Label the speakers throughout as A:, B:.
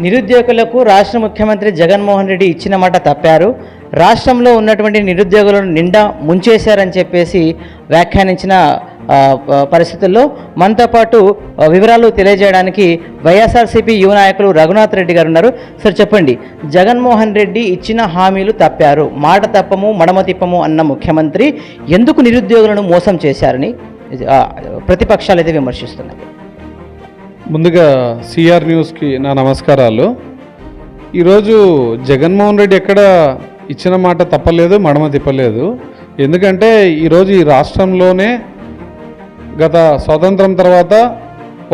A: నిరుద్యోగులకు రాష్ట్ర ముఖ్యమంత్రి జగన్మోహన్ రెడ్డి ఇచ్చిన మాట తప్పారు. రాష్ట్రంలో ఉన్నటువంటి నిరుద్యోగులను నిండా ముంచేశారని చెప్పేసి వ్యాఖ్యానించిన పరిస్థితుల్లో మనతో పాటు వివరాలు తెలియజేయడానికి వైఎస్ఆర్సీపీ యువ నాయకులు రఘునాథ్ రెడ్డి గారు ఉన్నారు. సార్ చెప్పండి, జగన్మోహన్ రెడ్డి ఇచ్చిన హామీలు తప్పారు, మాట తప్పము మడమ తిప్పము అన్న ముఖ్యమంత్రి ఎందుకు నిరుద్యోగులను మోసం చేశారని ప్రతిపక్షాలు అయితే విమర్శిస్తున్నాయి.
B: ముందుగా సిఆర్ న్యూస్కి నా నమస్కారాలు. ఈరోజు జగన్మోహన్ రెడ్డి ఎక్కడ ఇచ్చిన మాట తప్పలేదు, మడమ తిప్పలేదు. ఎందుకంటే ఈరోజు ఈ రాష్ట్రంలోనే గత స్వాతంత్రం తర్వాత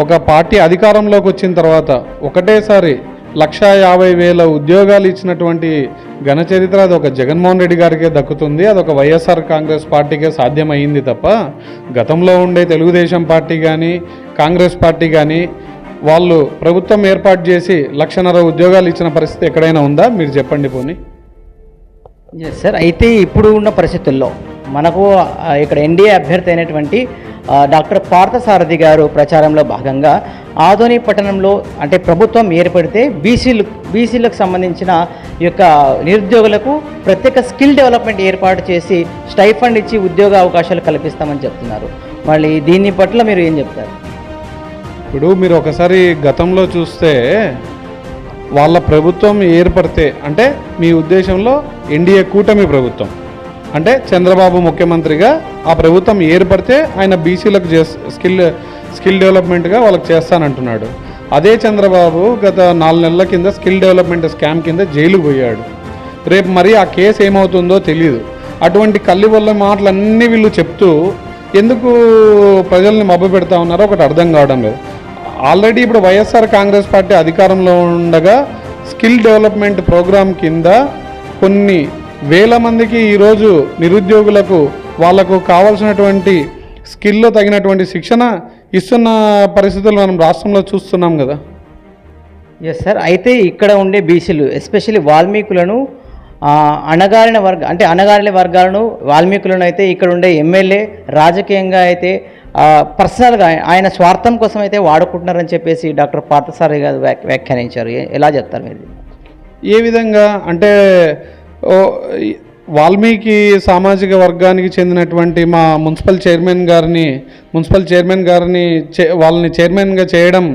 B: ఒక పార్టీ అధికారంలోకి వచ్చిన తర్వాత ఒకటేసారి 150,000 ఉద్యోగాలు ఇచ్చినటువంటి ఘన చరిత్ర అది ఒక జగన్మోహన్ రెడ్డి గారికే దక్కుతుంది. అదొక వైఎస్ఆర్ కాంగ్రెస్ పార్టీకే సాధ్యమైంది తప్ప గతంలో ఉండే తెలుగుదేశం పార్టీ కానీ కాంగ్రెస్ పార్టీ కానీ వాళ్ళు ప్రభుత్వం ఏర్పాటు చేసి 1,50,000 ఉద్యోగాలు ఇచ్చిన పరిస్థితి ఎక్కడైనా ఉందా? మీరు చెప్పండి పోనీ.
A: సార్, అయితే ఇప్పుడు ఉన్న పరిస్థితుల్లో మనకు ఇక్కడ ఎన్డీఏ అభ్యర్థి అయినటువంటి డాక్టర్ పార్థసారథి గారు ప్రచారంలో భాగంగా ఆదోని పట్టణంలో అంటే ప్రభుత్వం ఏర్పడితే బీసీలకు సంబంధించిన ఈ యొక్క నిరుద్యోగులకు ప్రత్యేక స్కిల్ డెవలప్మెంట్ ఏర్పాటు చేసి స్టైఫండ్ ఇచ్చి ఉద్యోగ అవకాశాలు కల్పిస్తామని చెప్తున్నారు. మళ్ళీ దీని పట్ల మీరు ఏం చెప్తారు?
B: ఇప్పుడు మీరు ఒకసారి గతంలో చూస్తే వాళ్ళ ప్రభుత్వం ఏర్పడితే అంటే మీ ఉద్దేశంలో ఎన్డీఏ కూటమి ప్రభుత్వం అంటే చంద్రబాబు ముఖ్యమంత్రిగా ఆ ప్రభుత్వం ఏర్పడితే ఆయన బీసీలకు స్కిల్ డెవలప్మెంట్గా వాళ్ళకి చేస్తానంటున్నాడు. అదే చంద్రబాబు గత 4 నెలల కింద స్కిల్ డెవలప్మెంట్ స్కామ్ కింద జైలుకు పోయాడు. రేపు మరి ఆ కేసు ఏమవుతుందో తెలియదు. అటువంటి కల్లి వల్ల మాటలన్నీ వీళ్ళు చెప్తూ ఎందుకు ప్రజల్ని మభ్య పెడతా ఉన్నారో ఒకటి అర్థం కావడం లేదు. ఆల్రెడీ ఇప్పుడు వైఎస్ఆర్ కాంగ్రెస్ పార్టీ అధికారంలో ఉండగా స్కిల్ డెవలప్మెంట్ ప్రోగ్రాం కింద కొన్ని వేల మందికి ఈరోజు నిరుద్యోగులకు వాళ్లకు కావాల్సినటువంటి స్కిల్లో తగినటువంటి శిక్షణ ఇస్తున్న పరిస్థితులు మనం రాష్ట్రంలో చూస్తున్నాం కదా.
A: ఎస్ సార్, అయితే ఇక్కడ ఉండే బీసీలు ఎస్పెషల్లీ వాల్మీకులను అణగారిన వర్గాలను వాల్మీకులను అయితే ఇక్కడ ఉండే ఎమ్మెల్యే రాజకీయంగా అయితే పర్సనల్గా ఆయన స్వార్థం కోసం అయితే వాడుకుంటున్నారని చెప్పేసి డాక్టర్ పార్థసారథి గారు వ్యాఖ్యానించారు. ఎలా చెప్తారు మీరు?
B: ఏ విధంగా అంటే వాల్మీకి సామాజిక వర్గానికి చెందినటువంటి మా మున్సిపల్ చైర్మన్ గారిని వాళ్ళని చైర్మన్గా చేయడం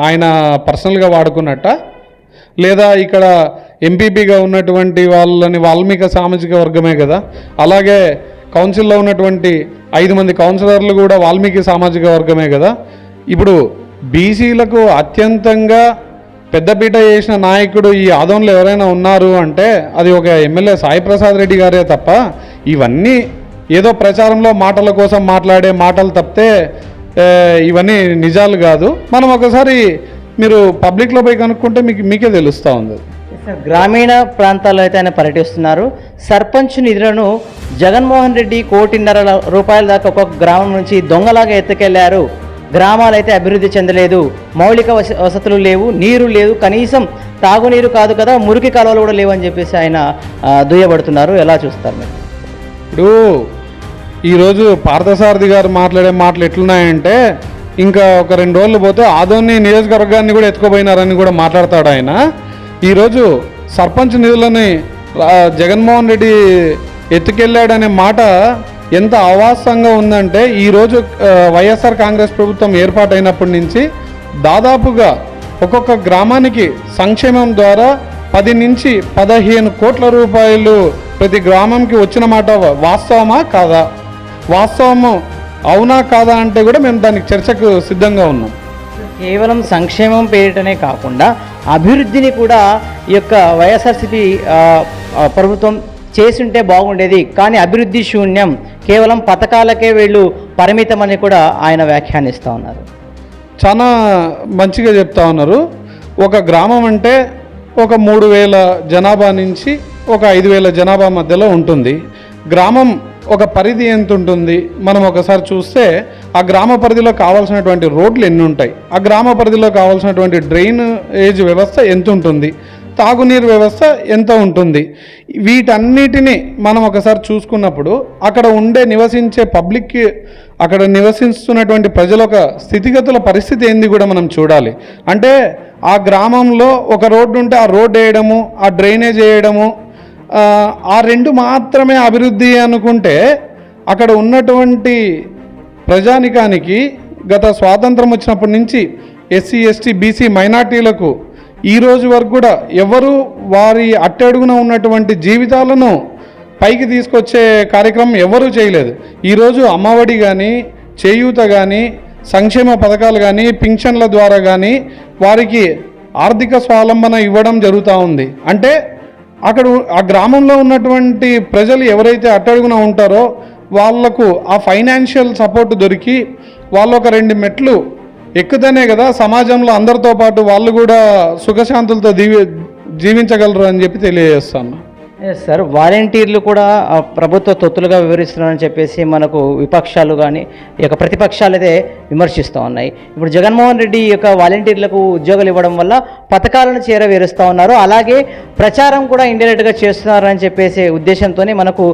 B: ఆయన పర్సనల్గా వాడుకున్నట్ట, లేదా ఇక్కడ ఎంపీపీగా ఉన్నటువంటి వాళ్ళని వాల్మీకి సామాజిక వర్గమే కదా. అలాగే కౌన్సిల్లో ఉన్నటువంటి 5 మంది కౌన్సిలర్లు కూడా వాల్మీకి సామాజిక వర్గమే కదా. ఇప్పుడు బీసీలకు అత్యంతంగా పెద్దపీట చేసిన నాయకుడు ఈ ఆదోన్లో ఎవరైనా ఉన్నారు అంటే అది ఒక ఎమ్మెల్యే సాయి ప్రసాద్ రెడ్డి గారే తప్ప ఇవన్నీ ఏదో ప్రచారంలో మాటల కోసం మాట్లాడే మాటలు తప్పితే ఇవన్నీ నిజాలు కాదు. మనం ఒకసారి మీరు పబ్లిక్లో పోయి కనుక్కుంటే మీకే తెలుస్తూ ఉంది.
A: గ్రామీణ ప్రాంతాల్లో అయితే ఆయన పర్యటిస్తున్నారు. సర్పంచ్ నిధులను జగన్మోహన్ రెడ్డి 1,50,00,000 రూపాయల దాకా ఒక్కొక్క గ్రామం నుంచి దొంగలాగా ఎత్తుకెళ్లారు. గ్రామాలు అయితే అభివృద్ధి చెందలేదు, మౌలిక వసతులు లేవు, నీరు లేదు, కనీసం తాగునీరు కాదు కదా మురికి కాలువలు కూడా లేవు అని చెప్పేసి ఆయన దుయ్యబడుతున్నారు. ఎలా చూస్తారు మీరు?
B: ఇప్పుడు ఈరోజు పార్థసారథి గారు మాట్లాడే మాటలు ఎట్లున్నాయంటే ఇంకా ఒక 2 రోజులు పోతే ఆదోని నియోజకవర్గాన్ని కూడా ఎత్తుకోపోయినారని కూడా మాట్లాడతాడు ఆయన. ఈరోజు సర్పంచ్ నిధులని జగన్మోహన్ రెడ్డి ఎత్తుకెళ్ళాడనే మాట ఎంత అవాస్తవంగా ఉందంటే ఈరోజు వైఎస్ఆర్ కాంగ్రెస్ ప్రభుత్వం ఏర్పాటైనప్పటి నుంచి దాదాపుగా ఒక్కొక్క గ్రామానికి సంక్షేమం ద్వారా 10 నుంచి 15 కోట్ల రూపాయలు ప్రతి గ్రామంకి వచ్చిన మాట వాస్తవమా కాదా? వాస్తవము అవునా కాదా అంటే కూడా మేము దానికి చర్చకు సిద్ధంగా ఉన్నాం.
A: కేవలం సంక్షేమం పేరిటనే కాకుండా అభివృద్ధిని కూడా ఈ యొక్క వైఎస్ఆర్సీపీ ప్రభుత్వం చేసుంటే బాగుండేది, కానీ అభివృద్ధి శూన్యం, కేవలం పథకాలకే వీళ్ళు పరిమితమని కూడా ఆయన వ్యాఖ్యానిస్తూ ఉన్నారు.
B: చాలా మంచిగా చెప్తా ఉన్నారు. ఒక గ్రామం అంటే ఒక 3,000 జనాభా నుంచి ఒక 5,000 జనాభా మధ్యలో ఉంటుంది. గ్రామం ఒక పరిధి ఎంత ఉంటుంది మనం ఒకసారి చూస్తే ఆ గ్రామ పరిధిలో కావాల్సినటువంటి రోడ్లు ఎన్ని ఉంటాయి, ఆ గ్రామ పరిధిలో కావాల్సినటువంటి డ్రైనేజ్ వ్యవస్థ ఎంత ఉంటుంది, తాగునీరు వ్యవస్థ ఎంత ఉంటుంది. వీటన్నిటిని మనం ఒకసారి చూసుకున్నప్పుడు అక్కడ నివసించే పబ్లిక్కి, అక్కడ నివసిస్తున్నటువంటి ప్రజల ఒక స్థితిగతుల పరిస్థితి ఏంది కూడా మనం చూడాలి. అంటే ఆ గ్రామంలో ఒక రోడ్డు ఉంటే ఆ రోడ్డు వేయడము, ఆ డ్రైనేజ్ వేయడము, ఆ రెండు మాత్రమే అభివృద్ధి అనుకుంటే అక్కడ ఉన్నటువంటి ప్రజానికానికి గత స్వాతంత్రం వచ్చినప్పటి నుంచి ఎస్సీ, ఎస్టీ, బీసీ మైనార్టీలకు ఈ రోజు వరకు కూడా ఎవరు వారి అట్టడుగున ఉన్నటువంటి జీవితాలను పైకి తీసుకొచ్చే కార్యక్రమం ఎవరూ చేయలేదు. ఈరోజు అమ్మఒడి కానీ, చేయూత కానీ, సంక్షేమ పథకాలు కానీ, పింఛన్ల ద్వారా కానీ వారికి ఆర్థిక స్వావలంబన ఇవ్వడం జరుగుతూ ఉంది. అంటే అక్కడ ఆ గ్రామంలో ఉన్నటువంటి ప్రజలు ఎవరైతే అట్టడుగున ఉంటారో వాళ్లకు ఆ ఫైనాన్షియల్ సపోర్ట్ దొరికి వాళ్ళు ఒక 2 మెట్లు ఎక్కుతేనే కదా సమాజంలో అందరితో పాటు వాళ్ళు కూడా సుఖశాంతులతో జీవించగలరు అని చెప్పి తెలియజేస్తాను.
A: ఎస్ సార్, వాలంటీర్లు కూడా ప్రభుత్వ తొత్తులుగా వివరిస్తున్నారని చెప్పేసి మనకు విపక్షాలు కానీ ఈ యొక్క ప్రతిపక్షాలు అయితే విమర్శిస్తూ ఉన్నాయి. ఇప్పుడు జగన్మోహన్ రెడ్డి ఈ యొక్క వాలంటీర్లకు ఉద్యోగాలు ఇవ్వడం వల్ల పథకాలను చేరవేరుస్తూ ఉన్నారు, అలాగే ప్రచారం కూడా ఇండైరెక్ట్గా చేస్తున్నారని చెప్పేసి ఉద్దేశంతోనే మనకు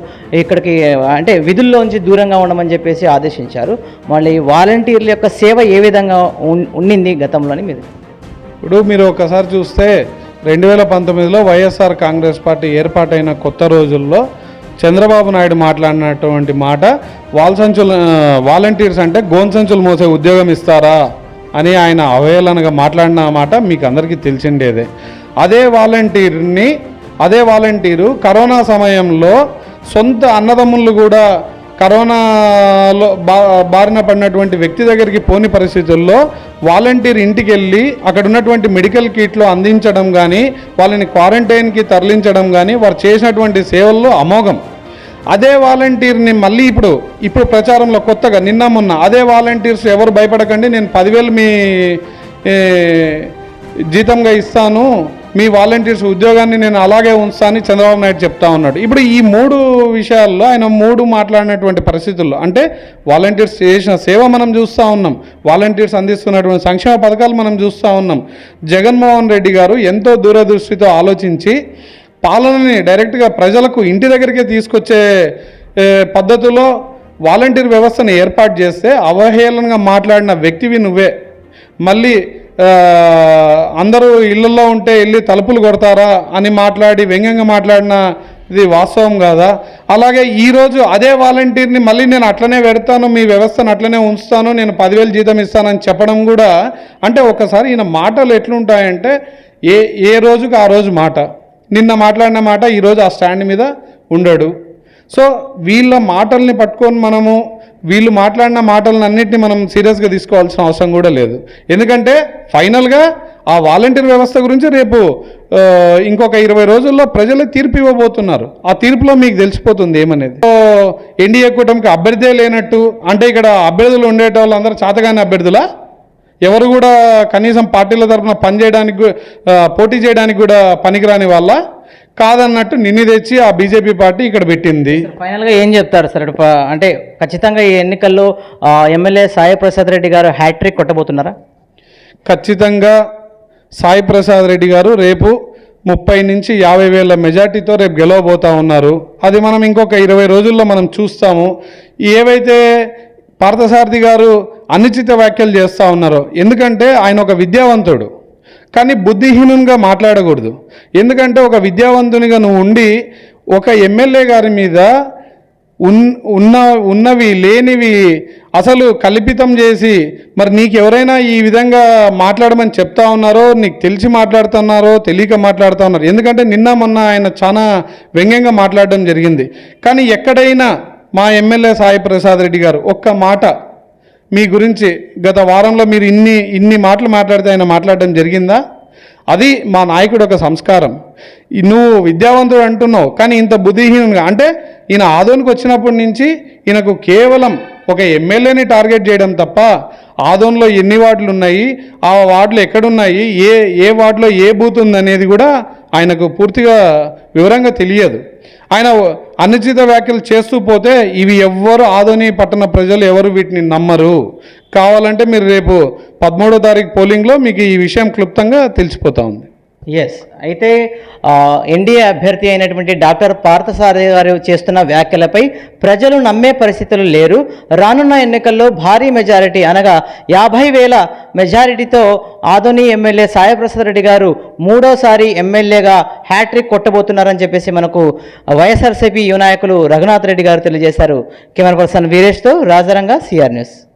A: ఇక్కడికి అంటే విధుల్లోంచి దూరంగా ఉండమని చెప్పేసి ఆదేశించారు. మళ్ళీ వాలంటీర్ల యొక్క సేవ ఏ విధంగా ఉండింది గతంలోని మీరు?
B: ఇప్పుడు మీరు ఒకసారి చూస్తే 2019లో వైఎస్ఆర్ కాంగ్రెస్ పార్టీ ఏర్పాటైన కొత్త రోజుల్లో చంద్రబాబు నాయుడు మాట్లాడినటువంటి మాట, వాలంటీర్స్ అంటే గోన్ సంచులు మోసే ఉద్యోగం ఇస్తారా అని ఆయన అవహేళనగా మాట్లాడిన మాట మీకు అందరికీ తెలిసిండేదే. అదే వాలంటీరు కరోనా సమయంలో సొంత అన్నదమ్ముళ్ళు కూడా కరోనాలో బారిన పడినటువంటి వ్యక్తి దగ్గరికి పోని పరిస్థితుల్లో వాలంటీర్ ఇంటికి వెళ్ళి అక్కడ ఉన్నటువంటి మెడికల్ కిట్లు అందించడం కానీ, వాళ్ళని క్వారంటైన్కి తరలించడం కానీ వారు చేసినటువంటి సేవల్లో అమోఘం. అదే వాలంటీర్ని మళ్ళీ ఇప్పుడు ప్రచారంలో కొత్తగా మొన్న అదే వాలంటీర్స్ ఎవరు భయపడకండి, నేను 10,000 మీ జీతంగా ఇస్తాను, మీ వాలంటీర్స్ ఉద్యోగాన్ని నేను అలాగే ఉంచుతానని చంద్రబాబు నాయుడు చెప్తా ఉన్నాడు. ఇప్పుడు ఈ 3 విషయాల్లో ఆయన 3 మాట్లాడినటువంటి పరిస్థితుల్లో అంటే వాలంటీర్స్ చేసిన సేవ మనం చూస్తూ ఉన్నాం, వాలంటీర్స్ అందిస్తున్నటువంటి సంక్షేమ పథకాలు మనం చూస్తూ ఉన్నాం. జగన్మోహన్ రెడ్డి గారు ఎంతో దూరదృష్టితో ఆలోచించి పాలనని డైరెక్ట్గా ప్రజలకు ఇంటి దగ్గరికే తీసుకొచ్చే పద్ధతిలో వాలంటీర్ వ్యవస్థను ఏర్పాటు చేస్తే అవహేళనగా మాట్లాడిన వ్యక్తివి నువ్వే. మళ్ళీ అందరూ ఇళ్ళల్లో ఉంటే వెళ్ళి తలుపులు కొడతారా అని మాట్లాడి వ్యంగ్యంగా మాట్లాడిన ఇది వాస్తవం కాదా? అలాగే ఈరోజు అదే వాలంటీర్ని మళ్ళీ నేను అట్లనే పెడతాను, మీ వ్యవస్థను అట్లనే ఉంచుతాను, నేను 10,000 జీతం ఇస్తానని చెప్పడం కూడా అంటే ఒకసారి ఈయన మాటలు ఎట్లుంటాయంటే ఏ రోజుకి ఆ రోజు మాట, నిన్న మాట్లాడిన మాట ఈరోజు ఆ స్టాండ్ మీద ఉండడు. సో వీళ్ళ మాటల్ని పట్టుకొని వీళ్ళు మాట్లాడిన మాటలన్నింటినీ మనం సీరియస్గా తీసుకోవాల్సిన అవసరం కూడా లేదు. ఎందుకంటే ఫైనల్గా ఆ వాలంటీర్ వ్యవస్థ గురించి రేపు ఇంకొక 20 రోజుల్లో ప్రజలు తీర్పు ఇవ్వబోతున్నారు. ఆ తీర్పులో మీకు తెలిసిపోతుంది ఏమనేది. ఎన్డీఏ కూటమికి అభ్యర్థే లేనట్టు అంటే ఇక్కడ అభ్యర్థులు ఉండేటోళ్ళు అందరూ చాతగాని అభ్యర్థులా? ఎవరు కూడా కనీసం పార్టీల తరఫున పోటీ చేయడానికి కూడా పనికిరాని వాళ్ళ కాదన్నట్టు నిన్ను తెచ్చి ఆ బీజేపీ పార్టీ ఇక్కడ పెట్టింది.
A: ఫైనల్గా ఏం చెప్తారు సార్? అంటే ఖచ్చితంగా ఈ ఎన్నికల్లో ఎమ్మెల్యే సాయి ప్రసాద్ రెడ్డి గారు హ్యాట్రిక్ కొట్టబోతున్నారా?
B: ఖచ్చితంగా సాయి ప్రసాద్ రెడ్డి గారు రేపు 30 నుంచి 50 వేల మెజార్టీతో రేపు గెలవబోతూ ఉన్నారు. అది మనం ఇంకొక 20 రోజుల్లో మనం చూస్తాము. ఏవైతే పార్థసారథి గారు అనుచిత వ్యాఖ్యలు చేస్తూ ఉన్నారో, ఎందుకంటే ఆయన ఒక విద్యావంతుడు కానీ బుద్ధిహీనంగా మాట్లాడకూడదు. ఎందుకంటే ఒక విద్యావంతునిగా నువ్వు ఉండి ఒక ఎమ్మెల్యే గారి మీద ఉన్నవి లేనివి అసలు కల్పితం చేసి మరి నీకు ఎవరైనా ఈ విధంగా మాట్లాడమని చెప్తా ఉన్నారో, నీకు తెలిసి మాట్లాడుతున్నారో తెలియక మాట్లాడుతూ ఉన్నారు. ఎందుకంటే మొన్న ఆయన చాలా వ్యంగ్యంగా మాట్లాడడం జరిగింది. కానీ ఎక్కడైనా మా ఎమ్మెల్యే సాయి ప్రసాద్ రెడ్డి గారు ఒక్క మాట మీ గురించి గత వారంలో మీరు ఇన్ని మాటలు మాట్లాడితే ఆయన మాట్లాడడం జరిగిందా? అది మా నాయకుడు ఒక సంస్కారం. నువ్వు విద్యావంతుడు అంటున్నావు కానీ ఇంత బుద్ధిహీనంగా అంటే ఈయన ఆదోనికి వచ్చినప్పటి నుంచి ఈయనకు కేవలం ఒక ఎమ్మెల్యేని టార్గెట్ చేయడం తప్ప ఆదోన్లో ఎన్ని వార్డులు ఉన్నాయి, ఆ వార్డులు ఎక్కడున్నాయి, ఏ వార్డులో ఏ బూత్ ఉందనేది కూడా ఆయనకు పూర్తిగా వివరంగా తెలియదు. ఆయన అనుచిత వ్యాఖ్యలు చేస్తూ పోతే ఇవి ఎవ్వరు ఆదోని పట్టణ ప్రజలు ఎవరు వీటిని నమ్మరు. కావాలంటే మీరు రేపు 13వ తారీఖు పోలింగ్లో మీకు ఈ విషయం క్లుప్తంగా తెలిసిపోతా ఉంది.
A: ఎస్ అయితే ఎన్డీఏ అభ్యర్థి అయినటువంటి డాక్టర్ పార్థసారథి గారు చేస్తున్న వ్యాఖ్యలపై ప్రజలు నమ్మే పరిస్థితులు లేరు. రానున్న ఎన్నికల్లో భారీ మెజారిటీ అనగా 50,000 మెజారిటీతో ఆదోని ఎమ్మెల్యే సాయిప్రసాద్ రెడ్డి గారు మూడోసారి ఎమ్మెల్యేగా హ్యాట్రిక్ కొట్టబోతున్నారని చెప్పేసి మనకు వైఎస్ఆర్సీపీ యువ నాయకులు రఘునాథ్ రెడ్డి గారు తెలియజేశారు. కెమెరా పర్సన్ వీరేష్తో రాజారంగ, సిఆర్ న్యూస్.